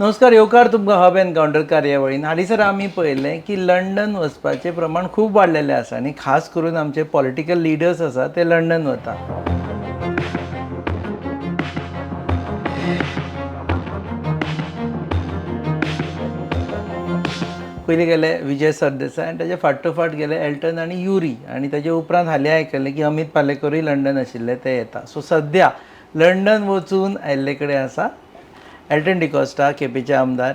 नमस्कार, येवकार तुमकां हब एनकावंटर कार्यावळीन. हालीसर आमी पळयलें की लंडन वचपाचें प्रमाण खूब वाडलेलें आसा आनी खास करून आमचे पॉलिटिकल लिडर्स आसा ते लंडन वता. पयलीं गेले विजय सरदेसाय आनी ताचे फाटोफाट गेले एल्टन आनी युरी आनी ताचे उपरांत हालीं आयकलें की अमित पालेकरूय लंडन आशिल्ले ते येता. सो सद्या लंडन वचून आयिल्ले कडेन आसा एल्टन डिकॉस्टा, केपेचे आमदार,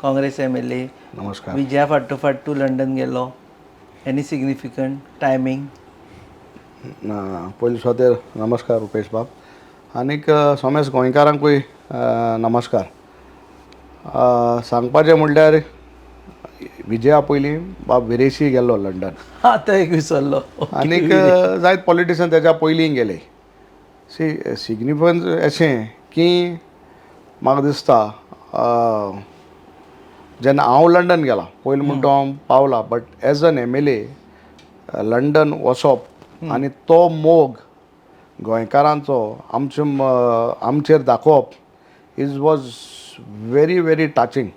काँग्रेस एम.एल.ए. नमस्कार. विजया फाटोफाट तूं लंडन गेलो. Any significant timing? पयलीं सुवातेर नमस्कार रुपेश बाब. आनीक सोमेस गोंयकारांकूय नमस्कार. सांगपाचें म्हणल्यार विजया पयलीं बाब विरेशी गेल्लो लंडन. आतां एक विसरलो. आनीक जायत पॉलिटिशन तेच्या पयलीं गेले. सिग्निफिकन्स अशें की म्हाका दिसता जेन्ना हांव लंडन गेलां पयलीं म्हणटा हांव पावला, but as an MLA. London वचप आनी तो मोग गोंयकारांचो आमचेर दाखोवप वॉज व्हेरी व्हेरी टचिंग.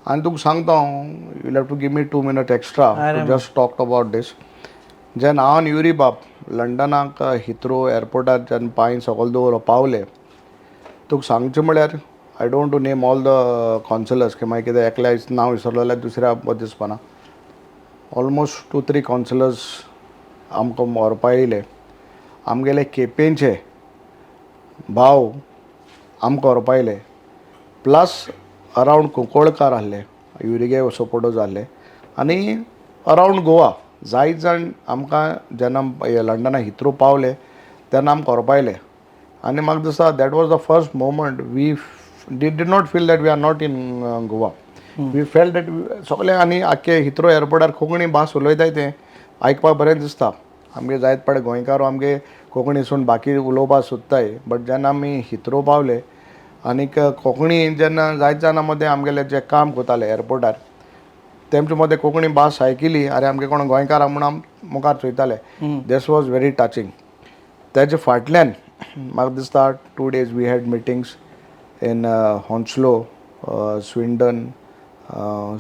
आनी तुका सांगता हांव, you'll have to give me 2 minutes extra to just talk about this. जेन्ना हांव आनी युरी बाब लंडनाक हिथ्रो एअरपोर्टार जेन्ना पांय सकयल दवरप पावले, तुका सांगचें म्हळ्यार I don't to name all the counsellors की मागीर कितें एकल्या नांव विसरलो जाल्यार दुसऱ्या बरें दिसपाना. ऑलमोस्ट 2-3 कॉन्सलर्स आमकां व्हरपा येयले. आमगेले केपेंचे भाव आमकां व्हरपा येयले. प्लस अरावंड कुंकळकार आहले, युरिगे सपोर्टर्स आहले आनी अरावंड गोवा जायत जाण आमकां जेन्ना लंडना हिथ्रो पावले तेन्ना आमकां व्हरपा येयले. आनी म्हाका दिसता that was the first moment we did not feel that we are not in Goa. We felt that सगळे आनी आख्खे हिथ्रो एअरपोर्टार कोंकणी भास उलयताय तें आयकपाक बरें दिसता. आमगे जायत पाडे गोंयकार आमगे कोंकणीसून बाकी उलोवपाक सोदताय, बट जेन्ना आमी हिथ्रो पावले आनीक कोंकणी जेन्ना जायत जाणां मदें आमगेले जे काम करताले एअरपोर्टार तेमचे मदें कोंकणी भास आयकिली आरे आमगे कोण गोंयकार आहा म्हूण मुखार चोयताले. This was very touching. तेजे फाटल्यान म्हाका दिसता 2 days we had meetings in Hounslow, Swindon,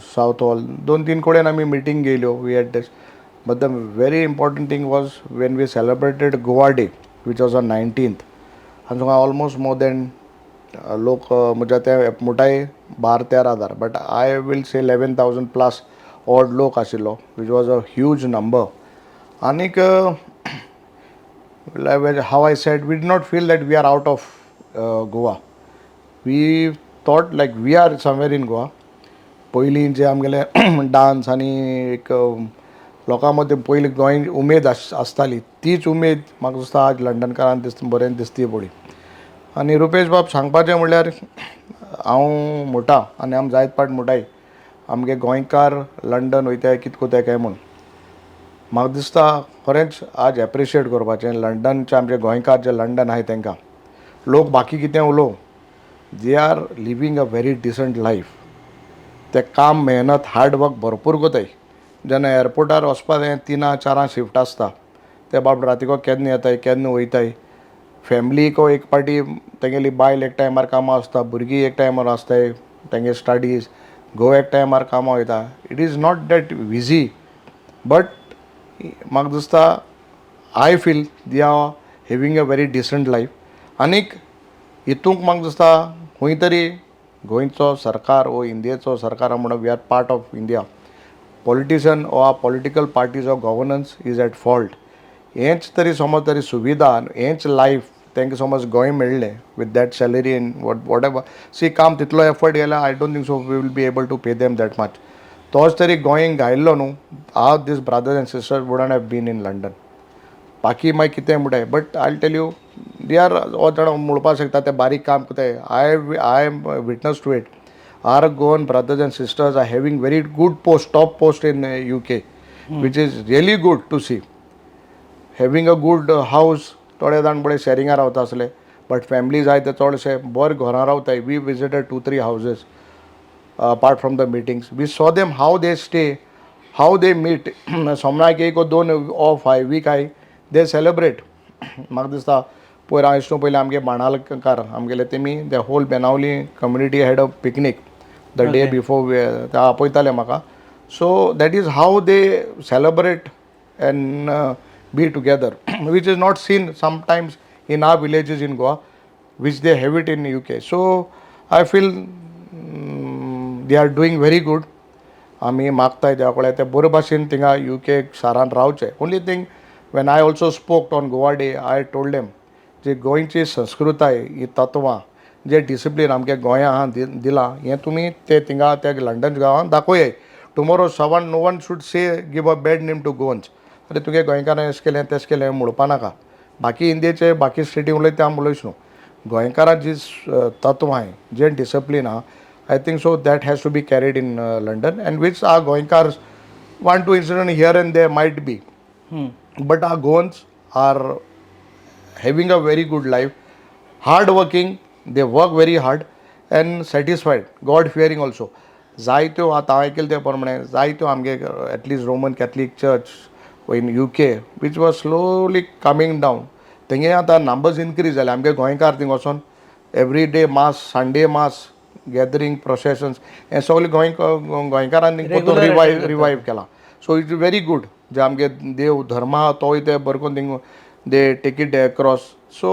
Southall. 2-3 कडेन आमी मिटींग गेल्यो. We had this. But the very important thing was when we celebrated Goa Day, which was on 19th. And so almost more than लोक म्हणजे ते मोठाय 12-13,000, but I will say 11,000 plus odd लोक आशिल्लो, which was a huge number. आनीक how I said, we did not feel that we are out of Goa. We thought like we are somewhere in Goa. पयलीं जे आमगेले dance आनी एक लोकां मदें पयलीं गोंय उमेद आसताली, तीच उमेद म्हाका दिसता आज लंडनकारांक बरें दिसती पडी. आनी रुपेश बाब सांगपाचें म्हणल्यार हांव म्हणटा आनी आमी जायत पाट म्हणटाय आमगे गोंयकार लंडन वयताय कितें कोताय काय म्हूण. म्हाका दिसता खरेंच आज एप्रिशिएट करपाचें लंडनचे आमचे गोंयकार जे लंडन आहाय तांकां. लोक बाकी कितें उलोव, they are living a very decent life. ते काम मेहनत हार्ड वर्क भरपूर कोताय. जेन्ना एअरपोर्टार वचपाक 3-4 शिफ्ट आसता, ते बाब रातीको केन्ना येताय केन्ना वयताय. फॅमिलीको एक पाटी तेंगेली बायल एक टायमार कामां आसता, भुरगीं एक टायमार आसताय तेंगे स्टडीज, घोव एक टायमार कामां वयता. It is not that easy, but म्हाका दिसता I feel they are having a very decent life. आनीक हितूंक म्हाका दिसता खंय तरी गोंयचो सरकार वो इंडियेचो सरकार म्हणून we are part of India. Politician वा political parties of governance is at fault. हेंच तरी समज तरी सुविधा हेंच लायफ तांकां समज गोंय मेळ्ळें with that salary in whatever सी काम तितलो एफर्ट गेला, I don't think so we will be able to pay them that much. तोच तरी गोंयक घायल्लो न्हू, हांव these brothers and sisters wouldn't have been in London. बाकी मागीर कितें म्हणटाय, but I tell you they are हो जाण म्हणपाक शकता ते बारीक काम कोताय. I am witness to it. Our Goan brothers and sisters are having very good post, top post in UK, which is really good to see. Having a good house, थोडे जाण बडे शेरिंगां रावता आसले, बट फॅमिली जाय ते चडशे बरे घरां रावताय. We visited 2-3 houses apart from the meetings. We saw them how they stay, how they meet. सोमनाक एक 2 of high week high they celebrate. म्हाका दिसता पयर हांव इसलो पयलीं आमगे बाणालकार आमगेले तेमी the whole Benaulim community had a picnic the day before ते आपयताले म्हाका. So that is how they celebrate and be together, which is not seen sometimes in our villages in Goa, which they have it in UK. So I feel they are doing very good. आमी मागताय देवा कडेन ते बरे भाशेन थिंगा UK शारान रावचे. Only thing when I also spoke on Goa day I told them जे गोंयची संस्कृताय ही तत्वां जे डिसिप्लीन आमगे गोंयां दिलां हें तुमी ते थिंगा त्या लंडन गांवांत दाखोवया. Tomorrow no one should say give a bad name to Goans. अरे तुगे गोंयकारान अशें केलें तेशें केलें म्हणपा नाका. बाकी इंडियेचे बाकी स्टेटी उलयता आमी उलयच न्हू. गोंयकारां जी तत्व आहाय जे डिसिप्लीन आहा I think so that has to be carried in London and which are गोंयकार्स one two incident here and there might be but our Goans are having a very good life, hard working, they work very hard and satisfied, God fearing also. जायत्यो आतां हांवें केलें ते प्रमाणे जायत्यो आमगे at least Roman Catholic church in UK which was slowly coming down. तेंगे आतां नंबर्स इनक्रीज जाले. आमगे गोंयकार थिंग वचोन every day mass, Sunday mass, gathering, processions हें सगळें गोंयकारांनी रिवायव केलां. So it's very good. जे आमगे देव धर्म आहा तोय ते बरें करून थिंग they take it across. So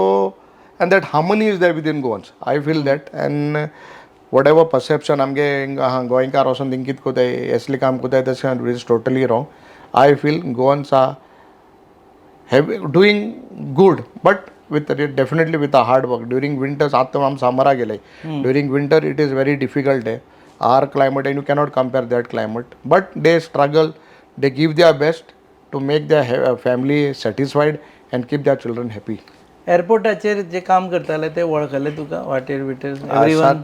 and that harmony is there within Goans. I feel that and whatever perception आमगे गोंयकार वचोन थिंग कितें कोताय असलें काम कोताय तशें it is totally wrong. I feel Goans are doing good, but definitely with a hard work. During winters, after Hum summer गेले. During winter, it is very difficult. Our climate, and you cannot compare that climate. But they struggle. They give their best to make their family satisfied and keep their children happy. एअरपोर्टाचेर जे काम करताले ते वळखले तुका वाटेर बिटेर everyone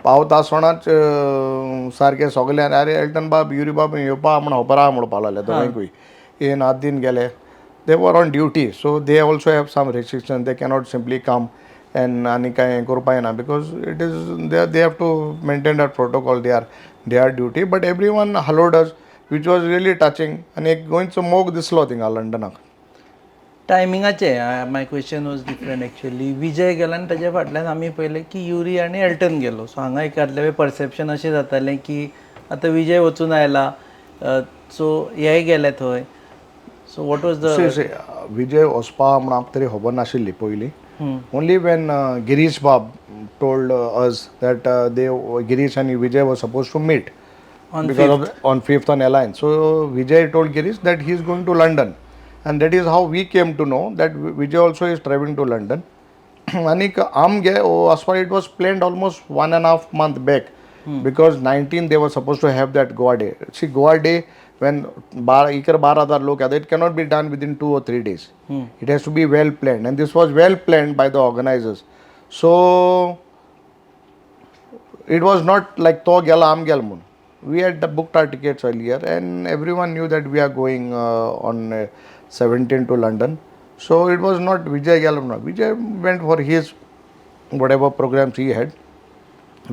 पावता आसतनाच सारकें सगल्यान अरे एल्टन बाब युरी बाब येवपा म्हण खबर म्हणपा लागले दोगांयकूय. येन आदीन गेले. They were on duty so they also have some restriction. They cannot simply come and आनी कांय हें करपा येना because it is they have to maintain that protocol. They are duty but every one hallowed us which was really touching. आनी एक गोंयचो मोग दिसलो थिंगा लंडनाक. टायमिंगाचे my question was different actually. Vijay गेला आनी ताच्या फाटल्यान आमी पळयलें की युरी आनी एल्टन गेलो. सो हांगा एक आदले परसेप्शन अशें जातालें की आतां विजय वचून आयला सो हेय गेले थंय. सो वॉट वॉज द विजय वचपा म्हण आमकां तरी खबर नाशिल्ली पयलीं. Only when Girish Bab told us that they Girish आनी Vijay were supposed to meet because on 5th on airline. So Vijay told Girish that he is going to London. And that is how we came to know that Vijay also is traveling to London. And as far it was planned almost 1.5 months back. Because 19 they were supposed to have that Goa Day. See, Goa Day, when 12,000 log it cannot be done within 2 or 3 days. It has to be well planned. And this was well planned by the organizers. So it was not like to gela am gel mun. We had booked our tickets earlier and everyone knew that we are going on 17 to London. So it was not Vijay Galamna. Vijay went for his whatever programs he had.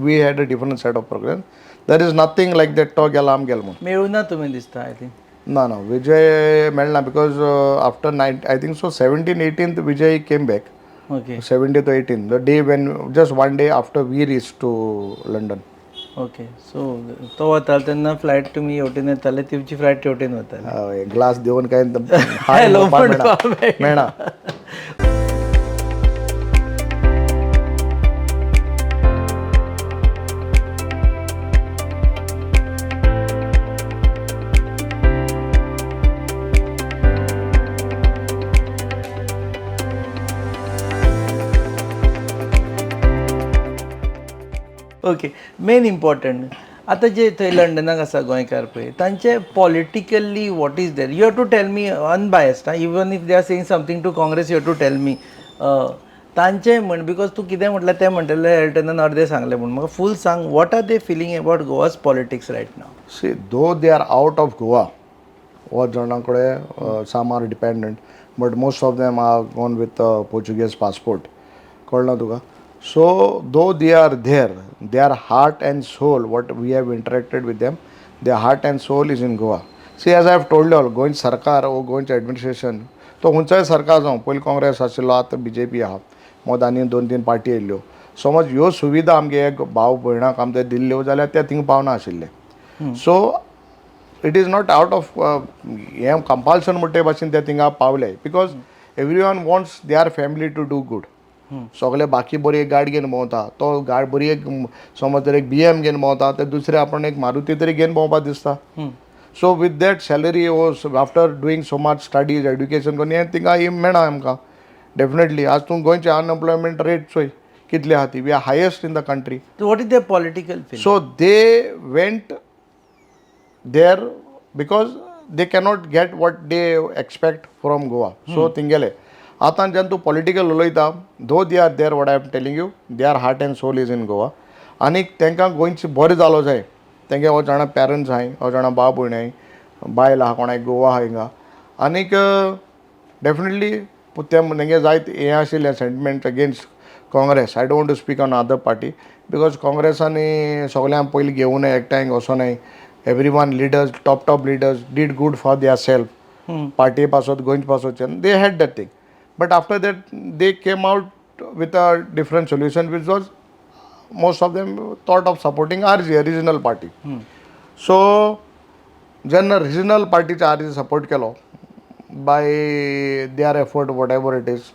We had a different set of programs. There is nothing like that to Galam Galmun. मेळूं ना तुमी दिसता I think. No, Vijay मेळना because after I think so 17, 18th Vijay came back. Okay 17th to 18th, the day when just one day after we reached to London. Okay. So तो वतालो तेन्ना flight तुमी हेवटेन येताले तुमची flight हेवटेन वताली. ग्लास देऊन काय हॅलो म्हणपाक मेळना. ओके. मेन इम्पॉर्टंट आतां जे थंय लंडनाक आसा गोंयकार पळय तांचे politically what is there you have to tell me unbiased even if they are saying something to Congress you have to tell me तांचे म्हण बिकॉज तूं कितें म्हटलें तें म्हणटलें एल्टनान अर्दें सांगलें म्हण म्हाका फूल सांग what are they feeling about Goa's politics right now. See, though they are out of Goa, or some are dependent, but most of them are gone with Portuguese passport. कळना तुका. So though they are there, their heart and soul, what we have interacted with them, their heart and soul is in Goa. See, as I have told you all, Goa सरकार or गोंयचे administration तो खंयचोय सरकार जावं पयलीं काँग्रेस आशिल्लो आतां BJP आहा मोद आनी 2-3 पार्टी येयल्ल्यो. समज ह्यो सुविधा आमगे एक भाव भयणाक आमचे दिल्ल्यो जाल्यार ते थिंग पावना आशिल्ले so it is not out of हें कंपल्शन म्हणटे भाशेन ते थिंगा पावले because everyone wants their family to do good सगळे बाकी बरी एक गाडी घेवन भोंवता तो बरी एक समज जर एक BM घेवन भोंवता ते दुसरे आपण एक मारुती तरी घेवन भोंवपाक दिसता so with that salary after doing so much studies education करून हें थिंगा ही मेळना आमकां डेफिनेटली आज तूं गोंयचे अनएम्प्लॉयमेंट रेट चोय कितले आहा ती we are highest in the country what is the political feel so they went there because they cannot get what they expect from Goa so थिंगेले आतां जेन्ना तूं पॉलिटिकल उलयता though they are there what I am telling you they are heart and soul is in Goa आनी तांकां गोंयचें बरें जालो जाय तेंगे हो जाणा पेरंट्स आहाय हो जाणा बाब भयण आहाय बायल आहा कोणाक गोवा आहा हिंगा आनीक डेफिनेटली तेंगे जायत हें आशिल्लें sentiment against Congress I don't to speak on other party because काँग्रेसांनी सगळ्यां पयलीं घेवून एकठांय वचोनाय every one leaders top leaders did good for their self party पासत गोंयचे पासत they had that thing but after that they came out with a different solution which was most of them thought of supporting RG, a regional party. So, जेन्ना regional party RG support केलो by their effort, whatever it is,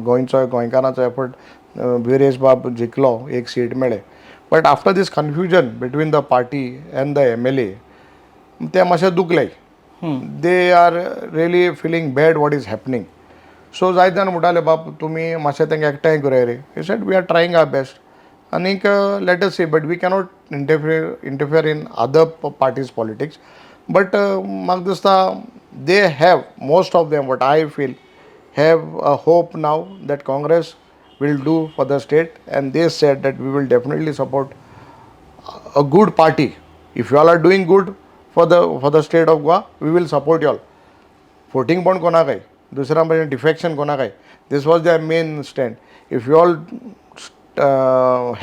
गोंयकारांचो effort, Viresh बाब जिखलो एक seat मेळे but after this confusion between the party and the MLA ते मातशें दुखले they are really feeling bad what is happening so जायत जाण म्हणटाले बाब तुमी मातशें तेंकां एकठांय करूया रे he said we are trying our best आनीक let us see but we cannot interfere in other parties politics but म्हाका दिसता they have most of them what I feel have a hope now that Congress will do for the state and they said that we will definitely support a good party if you all are doing good for the state of Goa we will support you all voting पण कोणाकाय दुसऱ्या म्हणजे defection कोणाकाय this was their main stand if you all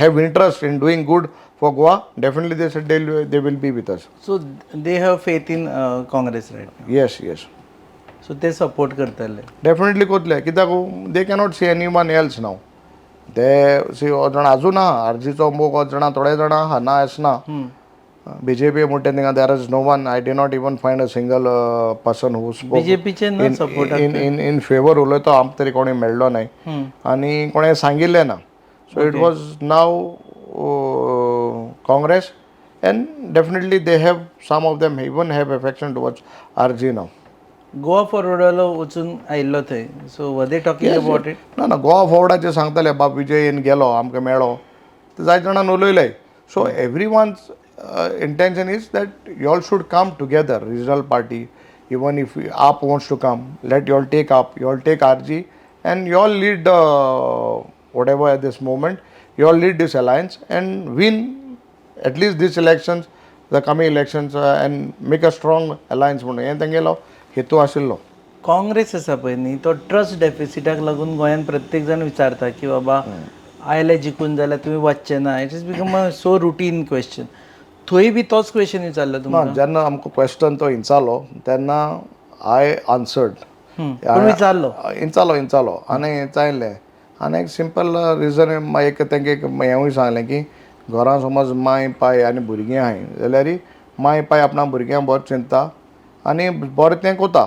have interest in doing good for Goa definitely they said they will be with us so they have faith in Congress right now. yes so ते support करतले definitely कोतले कित्याक they cannot see any one else now ते सी हो जाणा अजून आहा आरजीचो मोग हो जाणा थोडे जाणा आहा ना आसना BJP म्हणटे थिंगा there is no one I did not even find a single person who बीजेपीचे न सपोर्ट इन फेवर उलयतो आमकां तरी कोणी मेळ्ळो नाय आनी कोणें सांगिल्लें ना so it was now Congress and definitely they have some of them even have affection towards RG now Goa फॉरवर्डालो वचून आयिल्लो थंय सो वर दे टॉकिंग अबाउट इट ना गोवा फॉरवर्डाचें सांगताले बाब विजय येवन गेलो आमकां मेळ्ळो ते जायत जाणांन उलयले so every one's intention is that you all should come together regional party even if AAP wants to come let you all take AAP you all take RG and you all lead whatever at this moment you all lead this alliance and win at least this elections the coming elections and make a strong alliance म्हणून हें तेंगेलो हेतू आशिल्लो काँग्रेस आसा पळय न्ही तो trust डेफिसिटाक लागून गोंयान प्रत्येक जाण विचारता की बाबा आयले जिखून जाल्यार तुमी वचचे ना it is become a so routine question थंय बी तोच क्वेश्चन विचारलो तुमकां जेन्ना आमकां क्वेश्चन तो हिंचालो तेन्ना आय आन्सर्ड इंचालो आनी हिंचायलें आनी एक सिंपल रिजन एक तेंगे हेंवूय सांगलें की घरां समज माय पाय आनी भुरगीं आहाय जाल्यार माय पाय आपणा भुरग्यांक बरें चिंतता आनी बरें तें कोता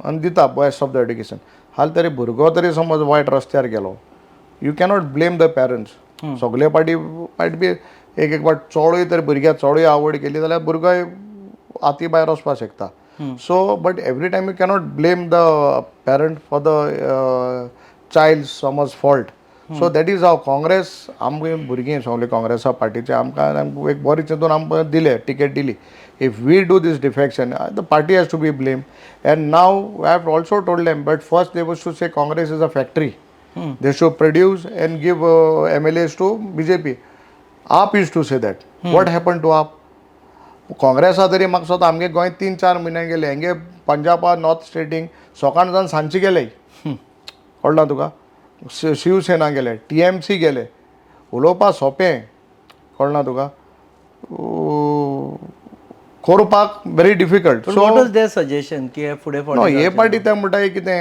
आनी दिता बेस्ट ऑफ द एड्युकेशन हाल तरी भुरगो तरी समज वायट रस्त्यार गेलो you cannot blame the parents सगळे पाटी मायट बी एक फावट चोडूय तरी भुरग्याक चोडूय आवड केली जाल्यार भुरगोय हाती भायर वचपाक शकता so but every time you cannot blame the parent for the child समज fault so that is how Congress आमगे भुरगीं सगळे काँग्रेसा पार्टीचे आमकां एक बरें चिंतून आमकां दिलें टिकेट दिली if we do this defection the party has to be blamed and now I have also told them but first they was to say Congress is a factory they should produce and give MLAs to BJP AAP used to say that what happened to AAP Congress तरी म्हाका स्वता आमगे गोंय 3-4 म्हयने गेले हेंगे पंजाबा north स्टेटींग सकाळ जावन सांजचे गेले कळना तुका शिवसेना गेले TMC गेले उलोवपाक सोंपें कळना तुका करपाक very difficult so what is their suggestion की फुडें नो हे पार्टी ते म्हणटाय कितें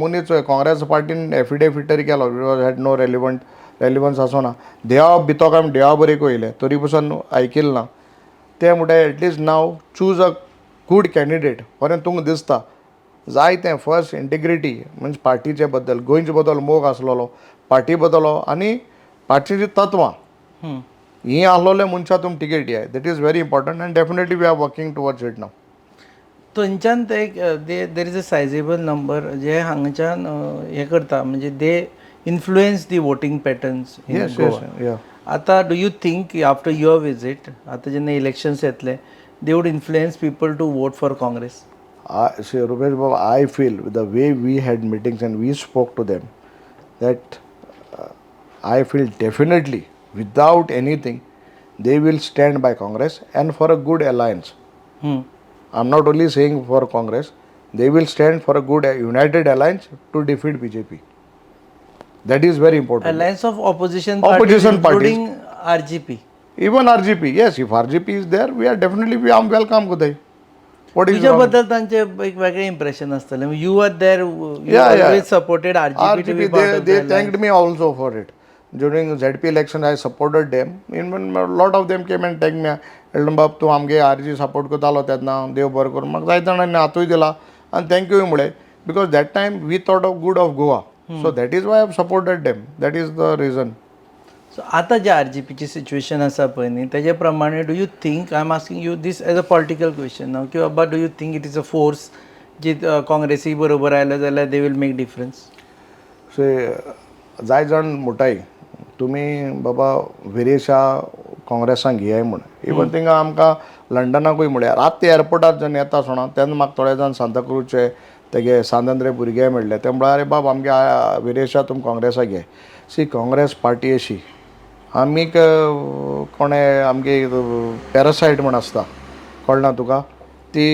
मनीस काँग्रेस पार्टीन एफिडेविट तरी केलो हॅड नो रेलिवंट रेलिवन्स आसोना देवा भितो काय देवा बरें वयले तरी पसून आयकिल्लें ना ते म्हणटा at least now choose a good candidate बरें तुमकां दिसता जाय तें फर्स्ट इंटिग्रिटी म्हणजे पार्टीचे बद्दल गोंयचे बद्दल मोग आसलेलो पार्टी बद्दल आनी पार्टीची तत्वां ही आसलोले मनशां तुमकां टिकेट दियाय that is very important and definitely we are working towards it now थंयच्यान ते देर इज अ सायजेबल नंबर जे हांगाच्यान हें करता म्हणजे they influence the voting patterns in Goa. या आतां do you think after your visit आतां जेन्ना इलेक्शन्स येतले they would influence people to vote for Congress? Rupesh Baba, I feel with the way we had meetings and we spoke to them that I feel definitely without anything they will stand by Congress and for a good alliance. I'm not only saying for Congress, they will stand for a good united alliance to defeat BJP. That is very important. Alliance of opposition Opposition parties, including RGP. Even RGP, yes, if RGP is there, we are definitely we are welcome Kuday. What is तुझ्या wrong? बद्दल तांचे एक वेगळे impression आसतलें you are there you Yeah. Always supported RGP to be part of They the alliance. thanked me also for it. During ZP election, I supported them. Even a lot of them came and thanked me. म्हणलं बाब तूं आमगे RG support करतालो तेन्ना देव बरें करूं म्हाका जायते जाणांनी हातूय दिला आनी थँक्यू म्हळें because that time we thought of good of Goa so that is why I have supported them that is the reason. So आतां जे RGPची सिच्युएशन आसा पळय न्ही तेजे प्रमाणे do you think I am asking you this as a political question now की बाबा do you think it is a force जी काँग्रेसी बरोबर आयलो जाल्यार they will make difference? So जाय जाण म्हणटाय तुमी बाबा विरेशा काँग्रेसांक घेयाय म्हूण इवन थिंगा आमकां लंडनाकूय म्हळ्यार आतां ते एअरपोर्टार जेन्ना येता सोणा तेन्ना म्हाका थोडे जाण सांताक्रूजचे तेगे सांदंद्रे भुरगे मेळ्ळे ते म्हळ्यार अरे बाब आमगे विरेशा तुमी काँग्रेसाक घे सी काँग्रेस पार्टी अशी आमीक कोणें आमगे पॅरासायट म्हण आसता कळना तुका ती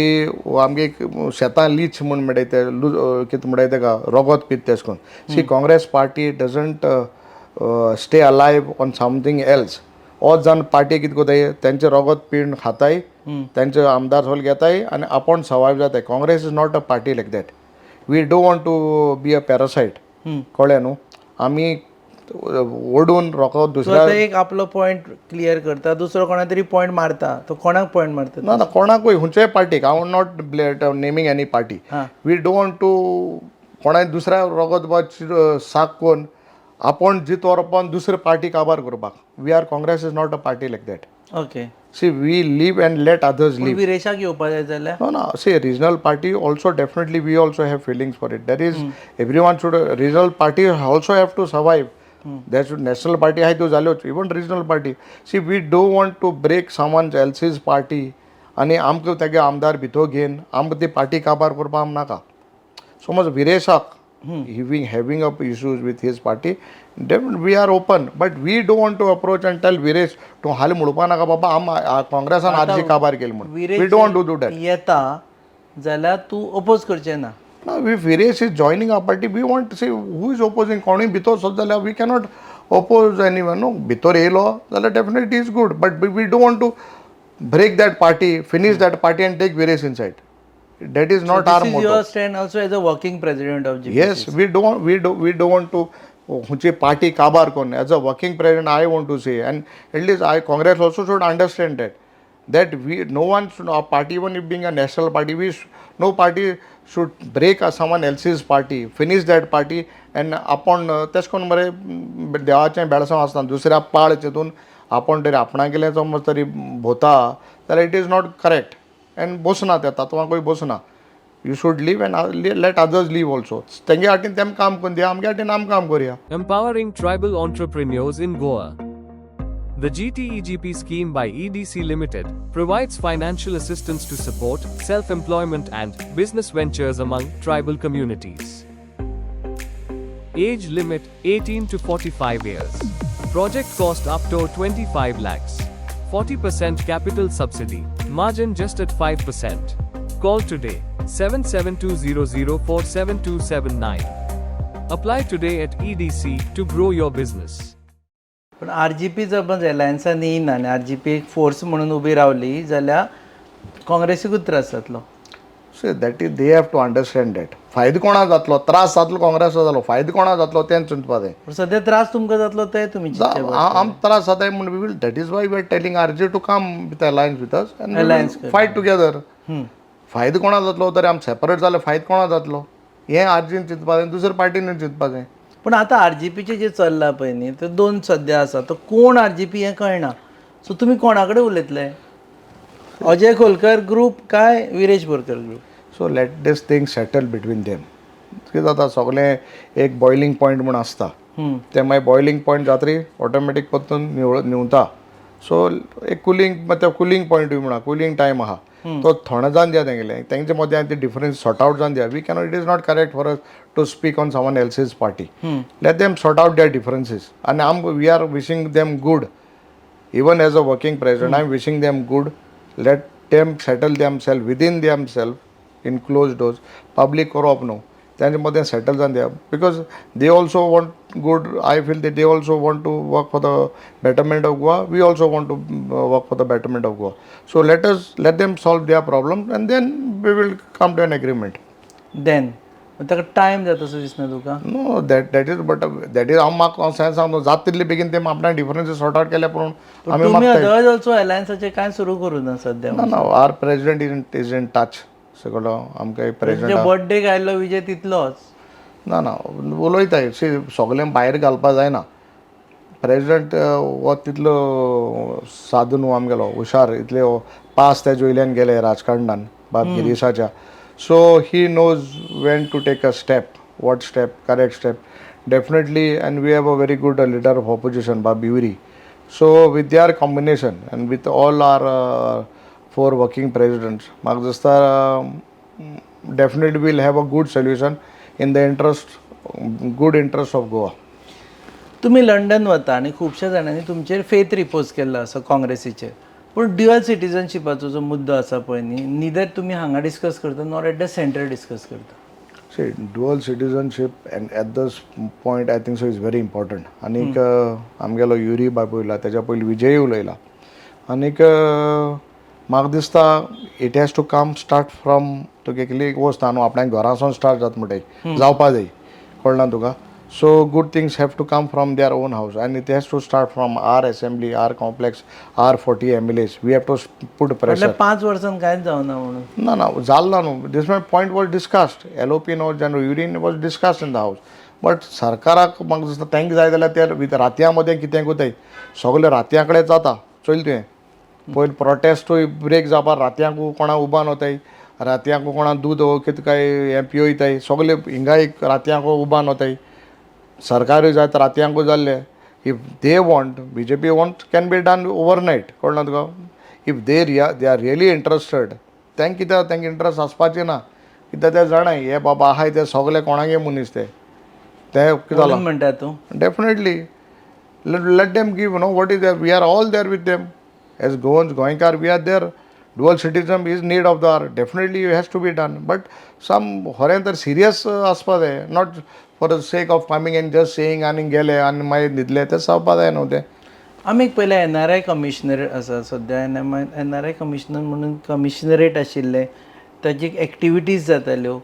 आमगे शेतां लीच म्हूण म्हणटाय ते कितें म्हणटाय तेका रगत पीत तेश कोन्न see Congress party doesn't stay alive on something else हो जावन पार्टी कितें कोताय तेंचे रगत पीण खाताय तेंचे आमदार सोल घेताय आनी आपूण सर्वायव जाताय. Congress is not a party like that we don't want to be a parasite कळ्ळें न्हू आमी ओडून रगत दुसऱ्या एक आपलो पॉयंट क्लियर करता दुसरो कोणा तरी पॉयंट मारता तो कोणाक पॉयंट मारता? ना कोणाकूय खंयच्याय पार्टीक हांव not naming any party we don't want to कोणाय दुसऱ्या रगत साक कोन्न आपूण जीत व्हरपान दुसरे पार्टी काबार करपाक we are Congress is not a party like that. Okay. See we live and let others live. विरेशाक येवपा जाय जाल्यार No, see, regional party also definitely we also have feelings for it. That is, everyone should, regional party also have to survive. There should national party hai to zalo, even regional party. See, we don't want to break someone else's party. आणि आमकां तेगे आमदार भितो घेवन आमकां ती party काबार करपाक आम नाका. समज विरेशाक having up issues with his party, then we are open. But we don't want to approach and tell Viresh to हाल म्हणपाक नाका बाबा आम काँग्रेसान आरजी काबार केली म्हणून. We don't want to do that. येता जाल्यार तूं अपोज करचें ना. Now, if Viresh is joining our party, we want to say who is opposing. कोणी भितर सोद जाल्यार we cannot oppose anyone. No, भितर येयलो जाल्यार definitely is good. But we don't want to break that party, finish that party and take Viresh inside. That is not our This is motto. your stand also as a working president of GPC. Yes, we don't want to खंयची party काबार कोन्न. As a working president, I want to say, and at least Congress also should understand that we no one should, our party even if being a national party, no party should break someone else's party, finish that party, and आपण तेश कोन्न मरे देवाचें बेळसांव आसता दुसऱ्या पाळ चितून आपण तरी आपणा गेले समज तरी भोवता जाल्यार it is not correct and बसना त्या तत्वांकूय बसना. You should live and let others live also. तेंगे हाटीन तेम काम कोन्न दिया आमगे हाटीन आम काम करया. Empowering tribal entrepreneurs in Goa. The GTEGP scheme by EDC Limited provides financial assistance to support self-employment and business ventures among tribal communities. Age limit 18 to 45 years. Project cost up to 25 lakhs. 40% capital subsidy. Margin just at 5%. Call today 7720047279. Apply today at EDC to grow your business. पण RGP जर पण एलायन्सान येयना आनी RGP एक force म्हणून उबी रावली जाल्यार काँग्रेसीकूच त्रास जातलो. So that is they have to understand that फायदो कोणा जातलो त्रास जातलो काँग्रेसा जालो फायदो कोणा जातलो तें चिंतपा जाय पण सध्या त्रास तुमकां जातलो ते तुमी चिंतचे पडटले. आम त्रास जाताय म्हणून we will that is why we are telling RJ to come with alliance with us Alliance and fight together hmm. फायदो कोणा जातलो तर आम सेपरेट जाले फायदो कोणा जातलो हें आरजीन चिंतपा जाय दुसरे पार्टीन चिंतपा जाय. पण आता आरजीपीचे जे चल्ला पळय न्ही ते 2 सध्या आसा तो कोण आरजीपी हें कळना. सो तुमी कोणा कडेन उलयतले? अजय खोलकर ग्रुप काय Viresh Borkar group? So let this thing settle between them कितें जाता सगळें एक बॉयलिंग पॉयंट म्हूण आसता हम्म. ते मागीर बॉयलिंग पॉयंट जातरी ऑटोमॅटीक परतून निवता सो एक कुलींग पॉयंट म्हणा कुलींग टायम आहा तो थोडे जावन दिया तेंगेले तेंचे मदें ते डिफरन्स सॉर्ट आउट जावन दिया we cannot it is not correct for us to speak on someone else's party let them sort out their differences आनी we are wishing them good even as a working president I am wishing them good. Let them settle themselves within themselves in closed doors. Public corrupt no त्यांच्यामध्ये settle जाऊन द्या because they also want good I feel they also want to work for the betterment of Goa we also want to work for the betterment of Goa so let them solve their problem and then we will come to an agreement then ताका time जाता असो दिसना तुका? No that is but that is हांव म्हाका सांगता जात तितले बेगीन ते आपल्या डिफरन्सीस सॉर्ट आउट केल्या पूण आमी तुमी अदरवायज ऑल्सो अलायन्साचे कांय सुरू करूं ना सध्या. ना our president is in touch सगळो आमकां प्रेसिडेंट बर्थडे आयल्लो विजय तितलोच. ना उलयताय सी सगळें भायर घालपा जायना प्रेसिडेंट हो तितलो साधू न्हू आमगेलो हुशार इतले पास तेजे वयल्यान गेले राजकारणान बाब गिरीशाच्या so he knows when to take a step what step correct step definitely and we have a very good leader of opposition बाब बिवरी so with their combination and with all our 4 working presidents म्हाका दिसता definitely will have a good solution in the good interest of Goa. तुम्ही London वता आनी खुबश्या जाणांनी तुमचेर फेथ रिपोज केल्लो आसा काँग्रेसीचेर पूण ड्युअल सिटिझनशिपाचो जो मुद्दो आसा पळय न्ही निदर तुमी हांगा डिस्कस करता nor at the centre discuss करता. See, dual citizenship and at this point I think so is very important. आनीक आमगेलो युरी बाबू उरला तेज्या पयलीं विजय उलयला आनीक म्हाका दिसता it has to come start from तुगे कितली एक वस्त न्हू आपणाक घरासून स्टार्ट जाता म्हणटा जावपा जाय कळना तुका so good things have to come from their own house आनी it has to start from our assembly our complex our 40 MLAs we have to put pressure. 5 वर्सांन कांयच जावना म्हणून ना जाल्ला न्हू this my point was discussed LOP no general urine was discussed in the house but सरकाराक म्हाका दिसता तेंक जाय जाल्यार ते रातयां मदें कितें कोताय सगळें रातयां कडेन जाता चल तुवें पयलीं प्रोटेस्टूय ब्रेक जावपाक रातयांकू कोणा उबान वताय रातयांकू कोणा दूद कितें काय हें पिवयताय सगळे हिंगा एक रातयांकू उबान वताय सरकारूय जाय रातयांकू जाल्ले if they want BJP want can be done overnight कळना तुका if they are really interested तेंक कित्याक तेंक इंट्रस्ट आसपाचें ना कित्याक ते जाणाय हे बाबा आहाय ते सगळे कोणागे मनीस ते कितें जालां म्हणटा तूं definitely let them give what is there we are all there with them as Goenkar we are there dual citizenship is need of the hour definitely it has to be done but some horentar serious aspa जाय not for the sake of coming and just saying आनी गेले आनी मागीर न्हिदले ते जावपा जाय न्हू ते. आमी एक पयले NRI कमिशनर आसा सद्या NRI कमिशनर म्हणून कमिशनरेट आशिल्ले ताची एक्टिविटीज जाताल्यो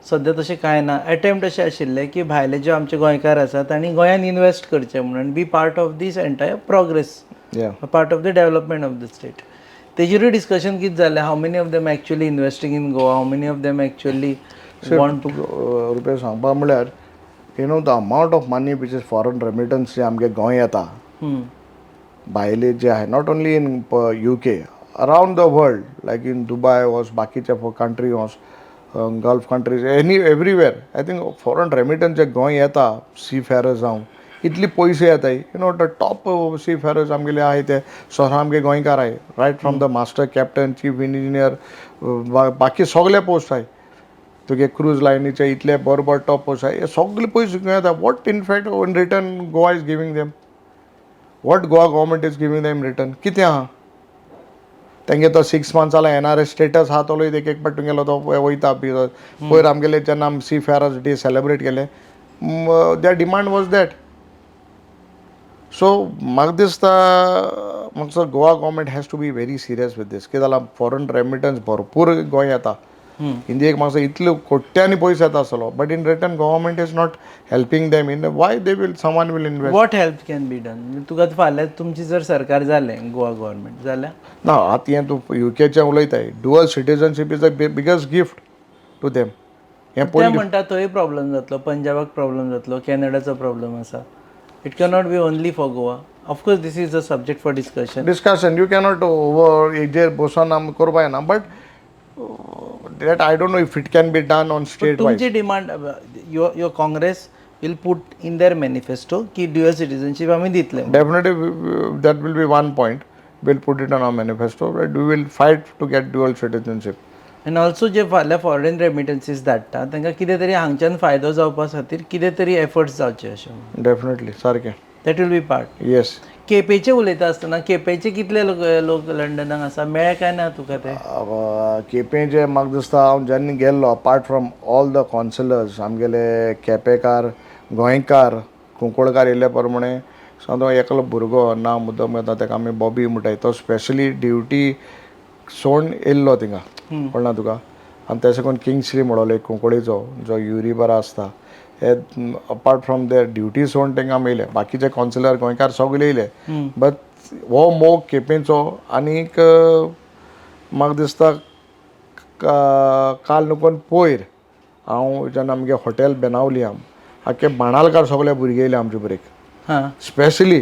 सद्या तशें कांय ना एटेम्प्ट अशें आशिल्लें की भायले जे आमचे गोंयकार आसात तांणी गोंयान इन्वेस्ट करचें म्हणून be part of this entire progress part of the development of the state तेजेरूय डिस्कशन कितें जालें how many of them actually investing in Goa how many of them actually want to रुपया सांगपा म्हळ्यार the amount of money which is foreign remittance जे आमगे गोंय येता भायले जे आहे not only in UK around the world like in Dubai was बाकीचे country was gulf countries everywhere I think foreign remittance जे गोंय येता सी फेरर्स जावं इतली पयशे येताय द टॉप सी फेरर्स आमगेले आहाय ते सगळे आमगे गोंयकार आहाय right from the master captain chief engineer बाकी सगळे पोस्ट आहाय तुगे क्रूज लायनीचे इतले बरोबर टॉप पोस्ट आहाय हे सगळे पयशे घेवन येता what in fact in return Goa is giving them what Goa government is giving them return कितें आहा तेंगे तो 6 months जाला NRS स्टेटस आहा तो एक एक पाट तुगेलो तो वयता पयर आमगेले जेन्ना आमी सी फेरर्स डे सेलिब्रेट केले there demand was that so म्हाका दिसता Goa government has to be very serious with this कितें जालां फॉरेन रेमिटन्स भरपूर गोंय येता इंडियेक म्हाका इतले कोट्यांनी पयसो येता आसलो but in return government is not helping them in why they will someone will invest what help can be done तुका फाल्यां तुमची जर सरकार जालें गोवा गव्हर्मेंट जाल्यार ना आतां हें तूं युकेचें उलयताय dual citizenship is the biggest gift to them हें ते म्हणटा थंय प्रॉब्लेम जातलो पंजाबाक प्रॉब्लेम जातलो कॅनडाचो प्रॉब्लेम आसा it cannot be only for Goa of course this is a subject for discussion you cannot over हेजेर बसून आमी करपा येना but that I don't know if it can be done on state wise तुमची demand your Congress will put in their manifesto की dual citizenship आमी दितले Definitely, that will be one point. We'll put it on our manifesto. But we will fight to get dual citizenship. आनी also जे फाल्यां foreign रेमिटन्सीस धाडटा तांकां कितें तरी हांगच्यान फायदो जावपा खातीर कितें तरी एफर्ट्स जावचे अशें Definitely, सारकें. That will be part Yes. केपेचे उलयता आसतना केपेचे कितले लोक लंडनाक आसा मेळ्ळे काय ना तुका ते केपें जे म्हाका दिसता हांव जेन्ना गेल्लो अपार्ट फ्रॉम ऑल द कॉन्सलर्स आमगेले केपेकार गोंयकार कुंकळकार येयल्ले प्रमाणे समजा एकलो भुरगो ना मुद्दम येता ताका आमी बॉबी म्हणटाय तो स्पेशली ड्युटी सोडून येयल्लो थिंगा कळना तुका आनी तशें करून किंगस्ली म्हणलो एक कुंकळीचो जो युरी बरा आसता हे अपार्ट फ्रॉम देर ड्युटी सोडून तांकां आमी येयले बाकीचे कॉन्सलर गोंयकार सगळे येयले बट हो मोग केपेंचो आनीक म्हाका दिसता काल नुकून पयर हांव जेन्ना आमगे हॉटेल बेनावली आख्खे बाणालकार सगळे भुरगे येयले आमचे बरेक हां स्पेशली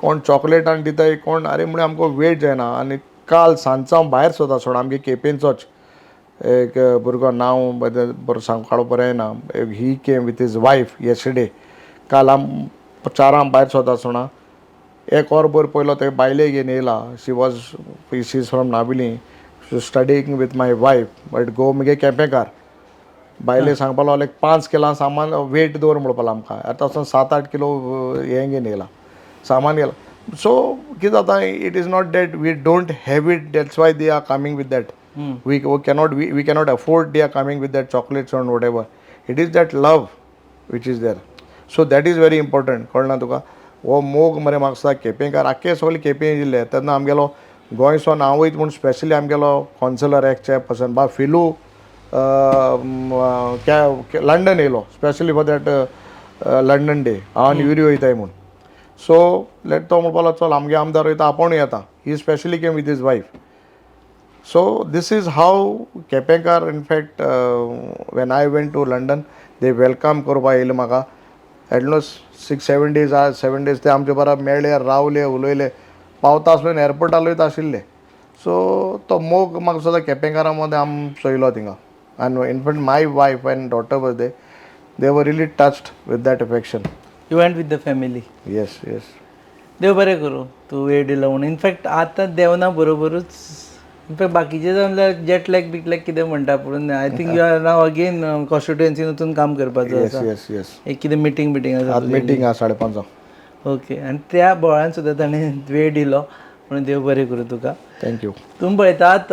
कोण चॉकलेटान दिताय कोण आरे म्हळ्यार आमकां वेट जायना आनी काल सांजचो हांव भायर सोदा सोड आमगे केपेंचोच एक भुरगो नांव बरो सांगपाक बरें ना he came with his wife yesterday काल हांव चारांक भायर सोदा सोडा एक वर भर पयलो ते बायले घेवन येयला शी इज फ्रॉम नाबिली studying with my wife but गो मुगे केपेंकार बायले सांगपाक लागलो 5 किलां सामान वेट दवर म्हणपाक आमकां आतां वचून 7-8 किलो हें घेवन येयला सामान गेला सो कितें जाता it is not that we don't have it that's why they are coming with that we cannot afford they are coming with that chocolates or whatever it is that love which is there so that is very important कळना तुका हो मोग मरे म्हाका दिसता केपेंकार आख्खे सगळे केपें येयल्ले तेन्ना आमगेलो गोंयचो हांव वयत म्हूण स्पेशली आमगेलो कॉन्सलर चॅप पर्सन बा फिलू लंडन येयलो specially for that London day हांव आनी युरी वयताय म्हूण सो लेट तो म्हणपाक लागलो चल आमगे आमदार वयता आपुणूय येता he especially came with his wife So this is how Kepenkar, in fact, when I went to London, they welcome करपा येयले म्हाका एटलिस्ट 6-7 days 7 days ते आमचे बरा मेळ्ळे रावले उलयले पावता आसलो एअरपोर्टार वयता आशिल्ले सो तो मोग म्हाका सुद्दां केपेंकारा मदें आमी चोयलो थिंगा आनी in fact my wife and daughter were they were really touched with that affection you went with the family yes yes देव बरें करूं तूं वेळ दिलो म्हणून इनफॅक्ट आतां देवना बरोबरूच इनफॅक्ट बाकीचे जाल्यार जेटलॅग बिटलॅग कितें म्हणटा पूण I think you are now again कॉन्स्टिट्युएन्सीन वचून काम करपाचो येस आसा येस येस एक कितें मिटींग आसा मिटींग आसा 5:30 ओके आनी त्या बोळान सुद्दां ताणें वेळ दिलो म्हणून देव बरें करूं तुका थँक्यू तुम्ही पळयतात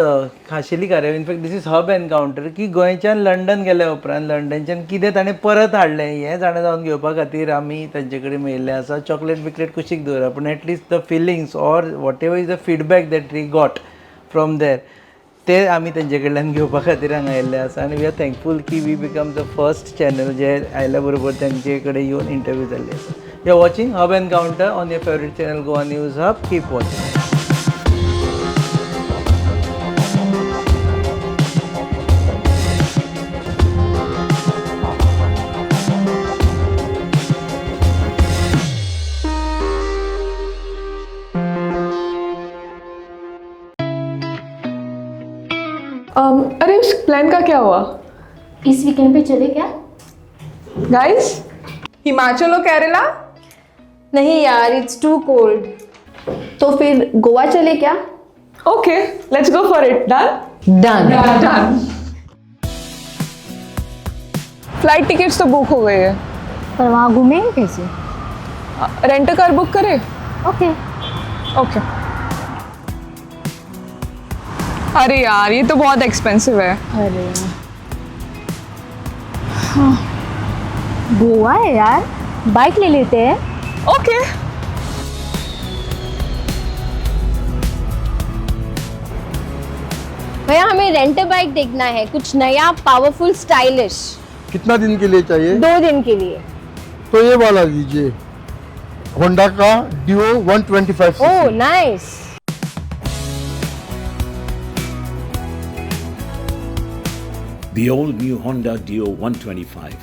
खाशेली कार्यावळ in fact this is Hub Encounter की गोंयच्यान लंडन गेल्या उपरांत लंडनच्यान कितें ताणें परत हाडलें हें जाणें जावन घेवपा खातीर आमी तांचे कडेन मेळिल्ले आसा चॉकलेट बिकलेट कुशीक दवरा पूण at least the feelings or whatever is the feedback that we got from there ते आमी तेंचे कडल्यान घेवपा खातीर हांगा आयिल्ले आसा आनी वी आर थँकफूल की we become the first channel जे आयल्या बरोबर तेंचे कडेन येवन इंटरव्यू जाल्ले आसा you are watching Hub Encounter on your favourite channel Goa News Hub keep watching अरे उस प्लान का क्या हुआ इस वीकेंड पे चले क्या? गाइस हिमाचल और केरला नहीं यार, इट्स टू कोल्ड। तो फिर गोवा चले क्या? Okay let's go for it done done. Flight tickets तो बुक हो गए हैं पर वहाँ घूमेंगे कैसे? रेंट कार बुक करें ओके। ओके अरे यार ये तो बहुत एक्सपेंसिव है अरे हाँ। गोवा है यार, बाइक ले लेते हैं। ओके भैया हमें रेंट बाइक देखना है, कुछ नया पावरफुल स्टाइलिश। कितना दिन के लिए चाहिए? 2 दिन के लिए। तो ये वाला लीजिए, होंडा का Dio 125 oh CC. Nice. The all-new Honda Dio 125.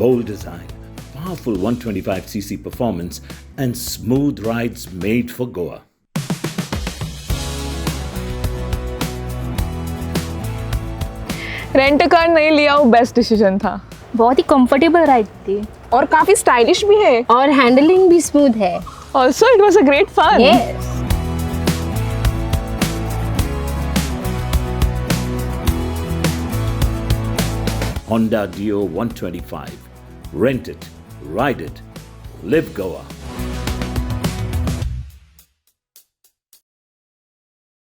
Bold design, powerful 125cc performance, and smooth rides made for Goa. Rent car नहीं लिया वो बेस्ट डिसीजन था, बहुत ही कंफर्टेबल राइड थी और काफी स्टाइलिश भी है। और हैंडलिंग भी स्मूथ है। Also it was a great fun. Yes. Honda Dio 125. Rent it, ride it, live Goa.